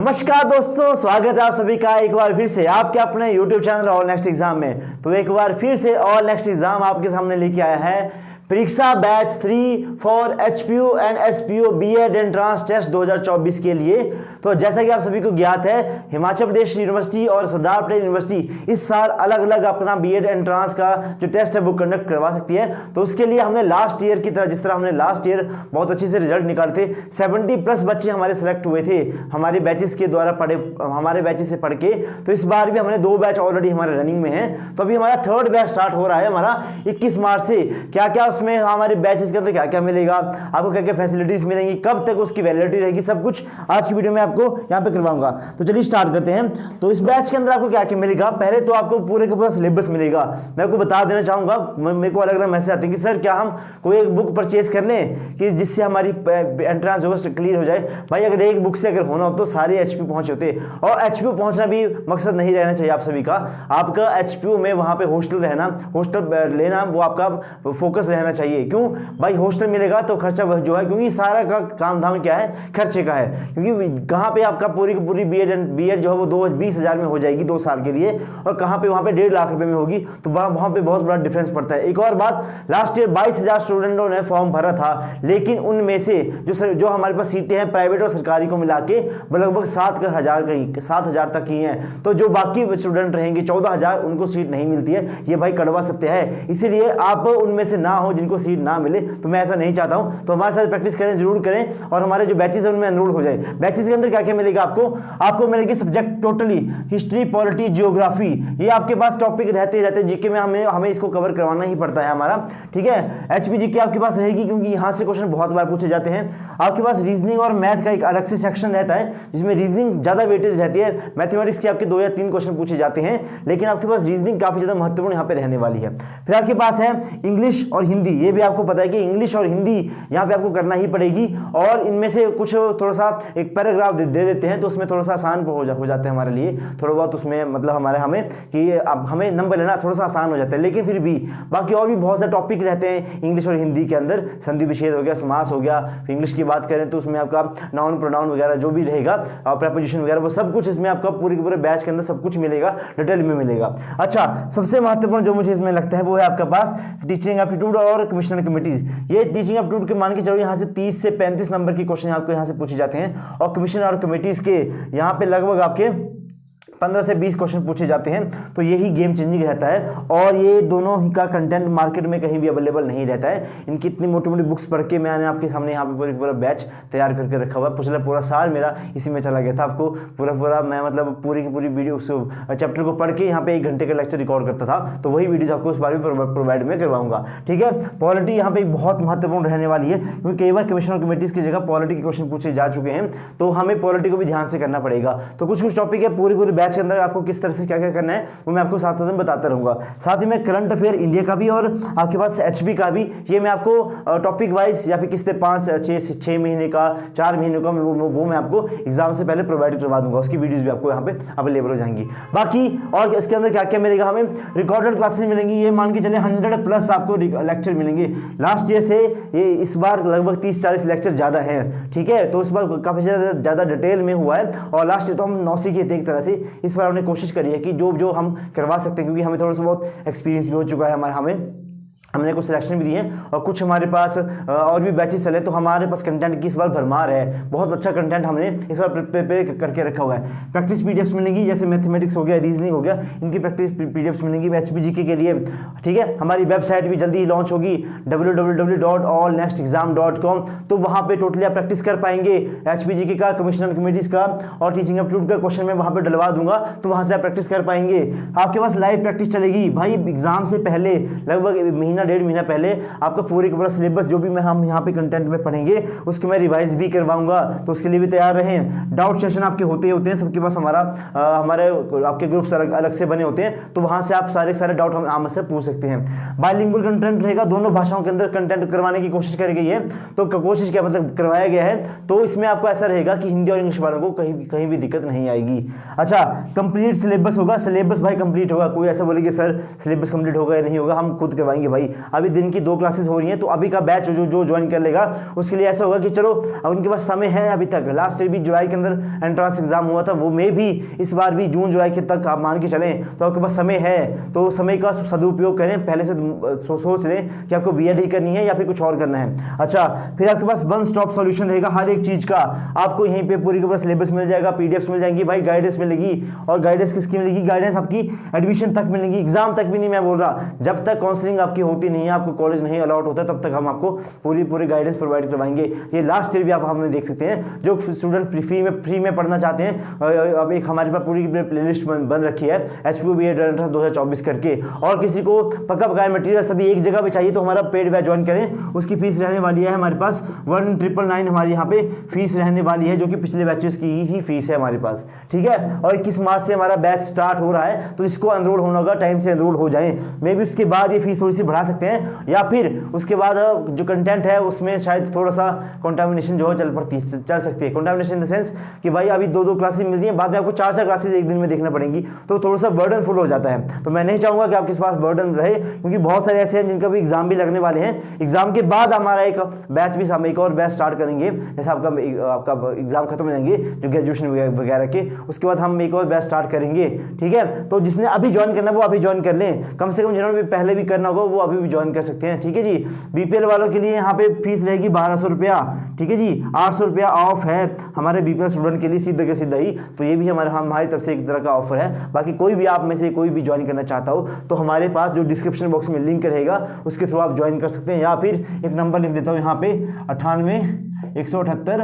नमस्कार दोस्तों, स्वागत है आप सभी का एक बार फिर से आपके अपने YouTube channel all next exam में। तो एक बार फिर से ऑल नेक्स्ट एग्जाम आपके सामने लेके आया है परीक्षा batch 3 for HPU and SPU BEd entrance test 2024 के लिए। तो जैसा कि आप सभी को ज्ञात है, हिमाचल प्रदेश यूनिवर्सिटी और सरदार पटेल यूनिवर्सिटी इस साल अलग अलग अपना बीएड एंट्रांस का जो टेस्ट है वो कंडक्ट करवा सकती है। तो उसके लिए हमने लास्ट ईयर की तरह, जिस तरह हमने लास्ट ईयर बहुत अच्छे से रिजल्ट निकाले थे, 70+ बच्चे हमारे सेलेक्ट हुए थे हमारे बैचेस के द्वारा हमारे बैचेस से पढ़ के। तो इस बार भी हमने 2 बैच ऑलरेडी हमारे रनिंग में है। तो अभी हमारा 3rd बैच स्टार्ट हो रहा है हमारा 21 मार्च से। क्या क्या उसमें हमारे बैचेस के अंदर क्या क्या मिलेगा, आपको क्या क्या फैसिलिटीज मिलेंगी, कब तक उसकी वैलिडिटी रहेगी, सब कुछ आज की वीडियो में आपको यहाँ पे करवाऊंगा। तो चलिए स्टार्ट करते हैं। तो इस बैच के अंदर आपको क्या क्या मिलेगा, पहले तो आपको पूरे का पूरा सिलेबस मिलेगा। मैं आपको बता देना चाहूंगा, मेरे को अलग अलग मैसेज आते हैं कि सर क्या हम कोई एक बुक परचेज कर लें कि जिससे हमारी एंट्रेंस जो क्लियर हो जाए। भाई अगर एक बुक से अगर होना हो तो सारे एचपी पहुंच होते, और एचपी पहुंचना भी मकसद नहीं रहना चाहिए आप सभी का। आपका एचपी में वहां पे हॉस्टल रहना, हॉस्टल लेना वो आपका फोकस रहना चाहिए। क्यों भाई, हॉस्टल मिलेगा तो खर्चा जो है, क्योंकि सारा का काम धाम क्या है, खर्चे का है। क्योंकि कहाँ पे आपका पूरी की पूरी बीएड जो है वो 20,000 में हो जाएगी 2 साल के लिए, और कहाँ पे वहाँ पे 1.5 लाख रुपए में होगी। तो वहाँ पे बहुत बड़ा डिफरेंस पड़ता है। एक और बात, लास्ट ईयर 22,000 स्टूडेंटों ने फॉर्म भरा था, लेकिन उनमें से जो हमारे पास सीटें हैं प्राइवेट और सरकारी को मिला के लगभग 7,000 तक ही हैं। तो जो बाकी स्टूडेंट रहेंगे 14,000, उनको सीट नहीं मिलती है। ये भाई कड़वा सत्य है। इसीलिए आप उनमें से ना हो जिनको सीट ना मिले। तो मैं ऐसा नहीं चाहता हूं। तो हमारे साथ प्रैक्टिस करें, जरूर करें, और हमारे जो बैचेस है उनमें एनरोल हो जाए। बैचेस के अंदर क्या क्या मिलेगा आपको मिलेगी subject totally history, polity, geography. ये आपके पास टॉपिक रहते जीके में हमें इसको कवर करवाना ही पड़ता है हमारा, ठीक है। एचपी जीके आपके पास रहेगी, क्योंकि यहां से क्वेश्चन बहुत बार पूछे जाते हैं। आपके पास रीजनिंग और मैथ का एक अलग से सेक्शन रहता है, जिसमें रीजनिंग ज्यादा वेटेज रहती है। मैथमेटिक्स के आपके 2 या 3 क्वेश्चन पूछे जाते हैं, लेकिन आपके पास रीजनिंग काफी ज्यादा महत्वपूर्ण यहाँ पे रहने वाली है। फिर आपके पास है इंग्लिश और हिंदी। ये भी आपको पता है कि इंग्लिश और हिंदी यहाँ पे आपको करना ही पड़ेगी, और इनमें से कुछ थोड़ा सा एक पैराग्राफ दे देते हैं, तो उसमें थोड़ा सा आसान हो जाते हैं हमारे लिए। थोड़ा बहुत उसमें मतलब हमें कि अब हमें नंबर लेना थोड़ा सा आसान हो जाता है। लेकिन फिर भी बाकी और भी बहुत सारे टॉपिक रहते हैं इंग्लिश और हिंदी के अंदर। संधि विच्छेद हो गया, समास हो गया। इंग्लिश की बात करें तो उसमें आपका नाउन, प्रोनाउन वगैरह जो भी रहेगा, और प्रीपोजिशन वगैरह, वो सब कुछ इसमें आपका पूरे बैच के अंदर सब कुछ मिलेगा, डिटेल में मिलेगा। अच्छा, सबसे महत्वपूर्ण जो मुझे इसमें लगता है वो है आपके पास टीचिंग एप्टीट्यूड और कमिश्नर कमिटीज। ये टीचिंग एप्टीट्यूड के मान के चलो यहाँ से 30 से 35 नंबर की क्वेश्चन आपको यहाँ से पूछे जाते हैं, और कमीशन और कमेटीज के यहाँ पे लगभग आपके 15 से 20 क्वेश्चन पूछे जाते हैं। तो यही गेम चेंजिंग रहता है, और ये दोनों ही का कंटेंट मार्केट में कहीं भी अवेलेबल नहीं रहता है। इनकी इतनी मोटी मोटी बुक्स पढ़ के मैंने आपके सामने यहाँ पे पूरा बैच तैयार करके रखा हुआ है। पिछला पूरा साल मेरा इसी में चला गया था। आपको पूरा मैं मतलब पूरी की पूरी वीडियो उस चैप्टर को पढ़ के यहाँ पे 1 घंटे का लेक्चर रिकॉर्ड करता था। तो वही वीडियो आपको उस बारे में प्रोवाइड में करवाऊंगा, ठीक है। पॉलिटी यहाँ पे बहुत महत्वपूर्ण रहने वाली है, क्योंकि कई बार कमिश्नर कमेटीज की जगह पॉलिटी के क्वेश्चन पूछे जा चुके हैं। तो हमें पॉलिटी को भी ध्यान से करना पड़ेगा। तो कुछ टॉपिक है पूरी बैच के अंदर आपको किस से क्या क्या करना है वो मैं आपको साथ में बताता रहूंगा। साथ ही मैं करंट अफेयर इंडिया का भी और आपके पास एचपी का भी, ये मैं आपको टॉपिक वाइज या फिर किससे 5-6 महीने का, 4 महीने का वो मैं आपको एग्जाम से पहले प्रोवाइड करवा दूंगा। उसकी वीडियोस भी आपको यहाँ पे अवेलेबल हो जाएंगी। बाकी और इसके अंदर क्या क्या मिलेगा, हमें रिकॉर्डेड क्लासेस मिलेंगी। ये मान के चले 100+ आपको लेक्चर मिलेंगे। लास्ट ईयर से ये इस बार लगभग 30-40 लेक्चर ज्यादा है, ठीक है। तो इस बार काफी ज्यादा डिटेल में हुआ है, और लास्ट ईयर तो हम 9 सीखे थे एक तरह से। इस बार हमने कोशिश करिए कि जो हम करवा सकते हैं, क्योंकि हमें थोड़ा सा बहुत एक्सपीरियंस भी हो चुका है। हमने कुछ सिलेक्शन भी दिए, और कुछ हमारे पास और भी बैचेस चले। तो हमारे पास कंटेंट की इस बार भरमार है, बहुत अच्छा कंटेंट हमने इस बार प्रिपेयर करके रखा हुआ है। प्रैक्टिस पीडीएफ्स मिलेंगी, जैसे मैथमेटिक्स हो गया, रीजनिंग हो गया, इनकी प्रैक्टिस पीडीएफ्स मिलेंगी एचपीजीके के लिए, ठीक है। हमारी वेबसाइट भी जल्दी लॉन्च होगी www.allnextexam.com। तो वहाँ पे टोटली आप प्रैक्टिस कर पाएंगे एचपीजीके का, कमिश्नर कमेटीज का और टीचिंग एप्टीट्यूड का क्वेश्चन मैं वहाँ पे डलवा दूंगा। तो वहाँ से आप प्रैक्टिस कर पाएंगे। आपके पास लाइव प्रैक्टिस चलेगी भाई। एग्जाम से पहले लगभग 1.5 महीना पहले आपका पूरे का पूरा सिलेबस जो भी हम यहाँ पे कंटेंट में पढ़ेंगे उसके मैं रिवाइज भी करवाऊंगा। तो उसके लिए भी तैयार रहें। डाउट सेशन आपके होते हैं सबके पास। हमारे आपके ग्रुप्स अलग से बने होते हैं, तो वहां से आप सारे डाउट हम हमसे पूछ सकते हैं। बाइलिंगुअल कंटेंट रहेगा, दोनों भाषाओं के अंदर कंटेंट करवाने की कोशिश करी गई है। तो कोशिश क्या मतलब करवाया गया है। तो इसमें आपको ऐसा रहेगा कि हिंदी और इंग्लिश वालों को कहीं भी दिक्कत नहीं आएगी। अच्छा, कंप्लीट सिलेबस होगा। सिलेबस भाई कंप्लीट होगा। कोई ऐसा बोले कि सर सिलेबस कंप्लीट होगा या नहीं होगा, हम खुद करवाएंगे भाई। अभी दिन की 2 क्लासेस हो रही हैं, तो अभी का बैच जो ज्वाइन कर लेगा उसके लिए ऐसा होगा कि चलो अब उनके पास समय है अभी तक। लास्ट ईयर भी जुलाई के अंदर एंट्रेंस एग्जाम हुआ था, वो मे भी इस बार भी जून जुलाई के तक आप मान के चलें, तो आपके पास समय है, तो समय का सदुपयोग करें। पहले से सोच लें कि आपको बीएड ही करनी है या फिर कुछ और करना है। अच्छा, फिर आपके पास वन स्टॉप सॉल्यूशन रहेगा हर एक चीज का। आपको यहीं पे पूरी के पूरा सिलेबस मिल जाएगा, पीडीएफ्स मिल जाएंगी भाई, गाइडेंस मिलेगी। और गाइडेंस किसकी मिलेगी? गाइडेंस आपकी एडमिशन तक मिलेगी, एग्जाम तक भी नहीं मैं बोल रहा। जब तक काउंसलिंग आपकी होती नहीं है, आपको कॉलेज नहीं अलॉट होता, तब तक हम आपको पूरी गाइडेंस प्रोवाइड करवाएंगे। ये लास्ट ईयर भी आप हमें देख सकते हैं। जो स्टूडेंट फ्री में पढ़ना चाहते हैं, अब एक हमारे पास पूरी प्लेलिस्ट बन रखी है एचपीयू बीएड एंट्रेंस 2024 करके। और किसी को पक्का पकाया मटेरियल सभी एक जगह पे चाहिए तो हमारा पेड बैच ज्वाइन करें। उसकी फीस रहने वाली है हमारे पास 1999 हमारी यहाँ पे फीस रहने वाली है, जो कि पिछले बैचेस की ही फीस है हमारे पास, ठीक है। और 21 मार्च से हमारा बैच स्टार्ट हो रहा है, तो इसको एनरोल होना होगा, टाइम से एनरोल हो जाएं। मे भी उसके बाद ये फीस थोड़ी सी बढ़ा सकते हैं, या फिर उसके बाद जो कंटेंट है उसमें शायद थोड़ा सा कंटामिनेशन जो है चल सकती है। कंटामिनेशन इन द सेंस कि भाई अभी 2 क्लासेस मिल रही है, बाद में आपको 4 क्लासेस एक दिन में देखना पड़ेंगी, तो थोड़ा सा बर्डन फुल हो जाता है। तो मैं नहीं चाहूंगा कि आपके पास बर्डन रहे, क्योंकि बहुत सारे ऐसे हैं जिनका भी एग्जाम भी लगने वाले हैं। एग्जाम के बाद हमारा एक बैच भी, हम एक और बैच स्टार्ट करेंगे, जैसे आपका एग्जाम खत्म हो जाएंगे जो ग्रेजुएशन वगैरह के, उसके बाद हम एक और बैच स्टार्ट करेंगे, ठीक है। तो जिसने अभी ज्वाइन करना है वो अभी ज्वाइन कर लें, कम से कम जिन्होंने पहले भी करना होगा वो अभी भी ज्वाइन कर सकते हैं, ठीक है जी। बीपीएल वालों के लिए यहाँ पे फीस रहेगी 1200 रुपया, ठीक है जी। 800 रुपया ऑफ है हमारे बीपीएल स्टूडेंट के लिए सीधे के सीधा ही, तो ये भी हमारी तरफ से एक तरह का ऑफर है। बाकी कोई भी आप में से कोई भी ज्वाइन करना चाहता हो तो हमारे पास जो डिस्क्रिप्शन बॉक्स में लिंक रहेगा उसके थ्रू आप ज्वाइन कर सकते हैं, या फिर एक नंबर लिख देता हूँ यहाँ पे 98 178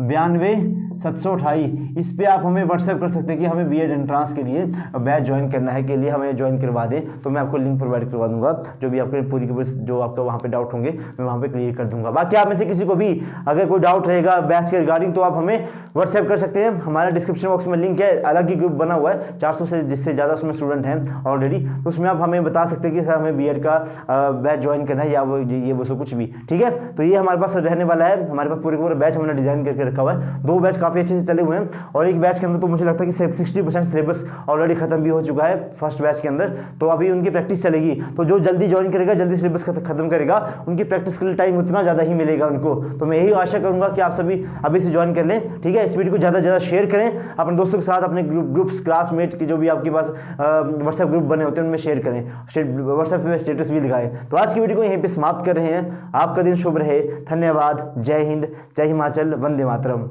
92 728, इस पे आप हमें व्हाट्सएप कर सकते हैं कि हमें बीएड एंट्रेंस के लिए बैच ज्वाइन करना है, के लिए हमें ज्वाइन करवा दें, तो मैं आपको लिंक प्रोवाइड करवा दूंगा। जो भी आपके पूरी जो आपका वहाँ पे डाउट होंगे मैं वहाँ पे क्लियर कर दूंगा। बाकी आप में से किसी को भी अगर कोई डाउट रहेगा बैच के रिगार्डिंग तो आप हमें व्हाट्सएप कर सकते हैं। हमारा डिस्क्रिप्शन बॉक्स में लिंक है, अलग ही ग्रुप बना हुआ है 400 से जिससे ज़्यादा उसमें स्टूडेंट हैं ऑलरेडी, तो उसमें आप हमें बता सकते हैं कि सर हमें बीएड का बैच ज्वाइन करना है या वो सब कुछ भी, ठीक है। तो ये हमारे पास रहने वाला है, हमारे पास पूरे बैच हमने डिजाइन करके रखा हुआ है। 2 बैच काफ़ी अच्छे से चले हुए हैं, और एक बैच के अंदर तो मुझे लगता है कि 60% सिलेबस ऑलरेडी खत्म भी हो चुका है फर्स्ट बैच के अंदर, तो अभी उनकी प्रैक्टिस चलेगी। तो जो जल्दी ज्वाइन करेगा, जल्दी सिलेबस खत्म करेगा, उनकी प्रैक्टिस के लिए टाइम उतना ज़्यादा ही मिलेगा उनको। तो मैं यही आशा करूंगा कि आप सभी अभी से ज्वाइन कर लें, ठीक है। इस वीडियो को ज़्यादा से ज़्यादा शेयर करें अपने दोस्तों के साथ, अपने ग्रुप्स क्लासमेट के जो भी आपके पास व्हाट्सएप ग्रुप बने होते हैं उनमें शेयर करें, व्हाट्सएप पे स्टेटस भी दिखाएं। तो आज की वीडियो को यहीं पे समाप्त कर रहे हैं। आपका दिन शुभ रहे, धन्यवाद, जय हिंद, जय हिमाचल, वंदे मातरम।